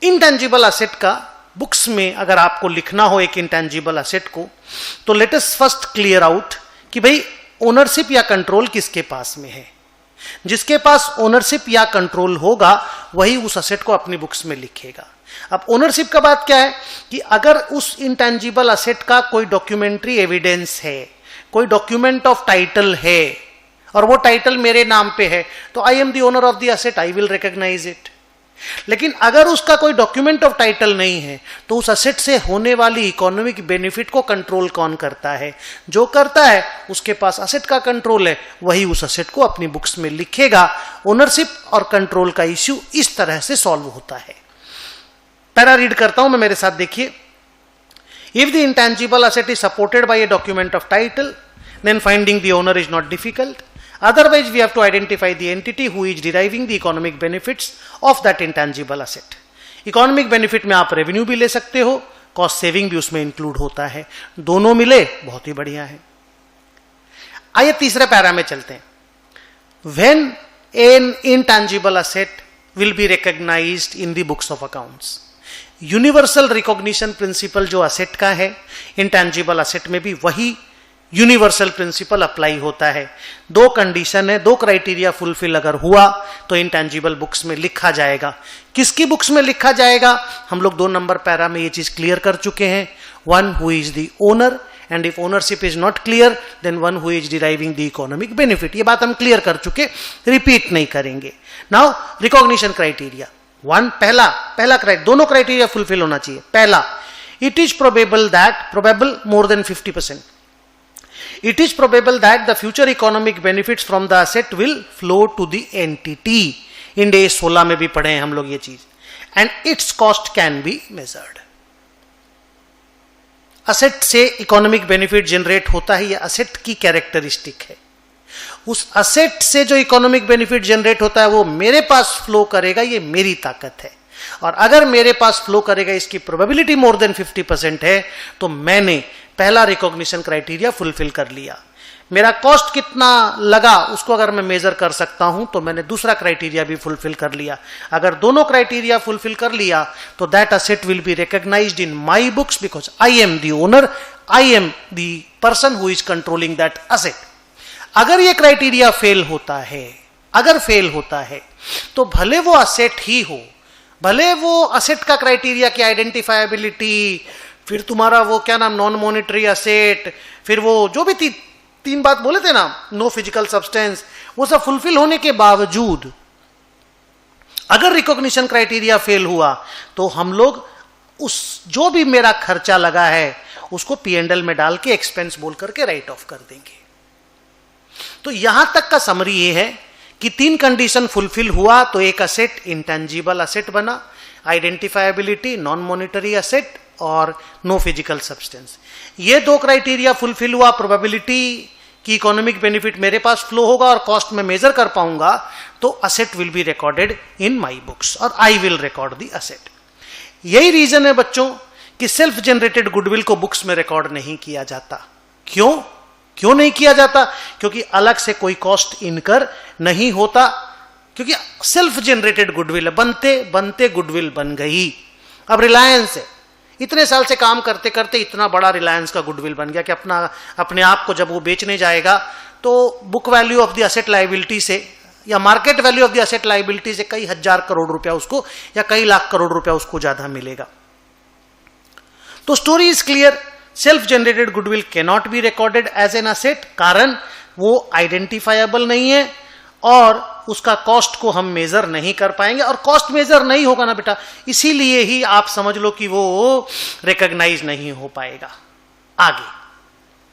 Intangible asset का books में अगर आपको लिखना हो एक इंटेंजिबल असेट को, तो let us first clear out कि भाई ओनरशिप या कंट्रोल किसके पास में है। जिसके पास ओनरशिप या कंट्रोल होगा वही उस असेट को अपनी बुक्स में लिखेगा। अब ओनरशिप का बात क्या है कि अगर उस इंटेंजिबल असेट का कोई डॉक्यूमेंट्री एविडेंस है, कोई डॉक्यूमेंट ऑफ टाइटल है और वो टाइटल मेरे नाम पे है, तो I am the owner of the asset, I will recognise it. लेकिन अगर उसका कोई डॉक्यूमेंट ऑफ टाइटल नहीं है तो उस असेट से होने वाली इकोनॉमिक बेनिफिट को कंट्रोल कौन करता है? जो करता है उसके पास असेट का कंट्रोल है, वही उस असेट को अपनी बुक्स में लिखेगा। ओनरशिप और कंट्रोल का इश्यू इस तरह से सॉल्व होता है। पैरा रीड करता हूं मैं, मेरे साथ देखिए। If the intangible asset is supported by a document of title, then finding the owner is not difficult. Otherwise, we have to identify the entity who is deriving the economic benefits of that intangible asset. Economic benefit में आप revenue भी ले सकते हो, cost saving भी उसमें include होता है। दोनों मिले बहुत ही बढ़िया है। आइए तीसरे पैरा में चलते हैं। When an intangible asset will be recognized in the books of accounts. Universal recognition principle जो असेट का है, इंटेंजिबल असेट में भी वही यूनिवर्सल प्रिंसिपल अप्लाई होता है। दो कंडीशन है, दो क्राइटेरिया फुलफिल अगर हुआ तो इंटेंजिबल बुक्स में लिखा जाएगा। किसकी बुक्स में लिखा जाएगा? हम लोग 2 नंबर पैरा में ये चीज क्लियर कर चुके हैं। One who is the owner, and if ownership is not clear then one who is deriving the economic benefit. ये बात हम क्लियर कर चुके, रिपीट नहीं करेंगे। नाउ रिकॉग्निशन क्राइटेरिया वन, पहला दोनों क्राइटेरिया फुलफिल होना चाहिए। पहला, it is probable more than 50%। It is probable that the future economic benefits from the asset will flow to the entity. Ind AS 16 में भी पढ़े हैं हम लोग ये चीज। And its cost can be measured. Asset से इकोनॉमिक बेनिफिट जनरेट होता है, ये असेट की कैरेक्टरिस्टिक है। उस असेट से जो इकोनॉमिक बेनिफिट जनरेट होता है वो मेरे पास फ्लो करेगा, ये मेरी ताकत है। और अगर मेरे पास फ्लो करेगा, इसकी प्रोबेबिलिटी मोर देन 50% है, तो मैंने पहला रिकॉग्निशन क्राइटेरिया फुलफिल कर लिया। मेरा कॉस्ट कितना लगा उसको अगर मैं मेजर कर सकता हूं तो मैंने दूसरा क्राइटेरिया भी फुलफिल कर लिया। अगर दोनों क्राइटेरिया फुलफिल कर लिया तो that asset will be recognised in my books because I am the owner, I am the person who is controlling that asset. अगर ये क्राइटेरिया फेल होता है तो भले वो असेट ही हो, भले वो असेट का क्राइटेरिया की आइडेंटिफाइबिलिटी, फिर तुम्हारा वो क्या नाम नॉन मॉनिटरी असेट, फिर वो जो भी तीन बात बोले थे ना, नो फिजिकल सब्सटेंस, वो सब फुलफिल होने के बावजूद अगर रिकॉग्निशन क्राइटेरिया फेल हुआ तो हम लोग उस जो भी मेरा खर्चा लगा है उसको P&L में डाल के एक्सपेंस बोल करके राइट ऑफ कर देंगे। तो यहां तक का समरी ये है कि 3 कंडीशन फुलफिल हुआ तो एक असेट इंटेंजिबल असेट बना, आइडेंटिफाइबिलिटी, नॉन मॉनिटरी असेट और नो फिजिकल सब्सटेंस। ये 2 क्राइटेरिया फुलफिल हुआ, प्रोबेबिलिटी कि इकोनॉमिक बेनिफिट मेरे पास फ्लो होगा और कॉस्ट में मेजर कर पाऊंगा, तो asset will be recorded in my books और I will record the asset. यही रीजन है बच्चों कि सेल्फ जनरेटेड गुडविल को बुक्स में रिकॉर्ड नहीं किया जाता। क्यों नहीं किया जाता? क्योंकि अलग से कोई कॉस्ट इनकर नहीं होता, क्योंकि सेल्फ जनरेटेड गुडविल है, बनते गुडविल बन गई। अब रिलायंस है, इतने साल से काम करते करते इतना बड़ा रिलायंस का गुडविल बन गया कि अपने आप को जब वो बेचने जाएगा तो book value of the asset liability से या market value of the asset liability से कई हजार करोड़ रुपया उसको या कई लाख करोड़ रुपया उसको ज्यादा मिलेगा। तो story is clear, self generated goodwill can not be recorded as an asset, कारण वो आइडेंटिफाइबल नहीं है और उसका कॉस्ट को हम मेजर नहीं कर पाएंगे, और कॉस्ट मेजर नहीं होगा ना बेटा, इसीलिए ही आप समझ लो कि वो रिकॉग्नाइज नहीं हो पाएगा। आगे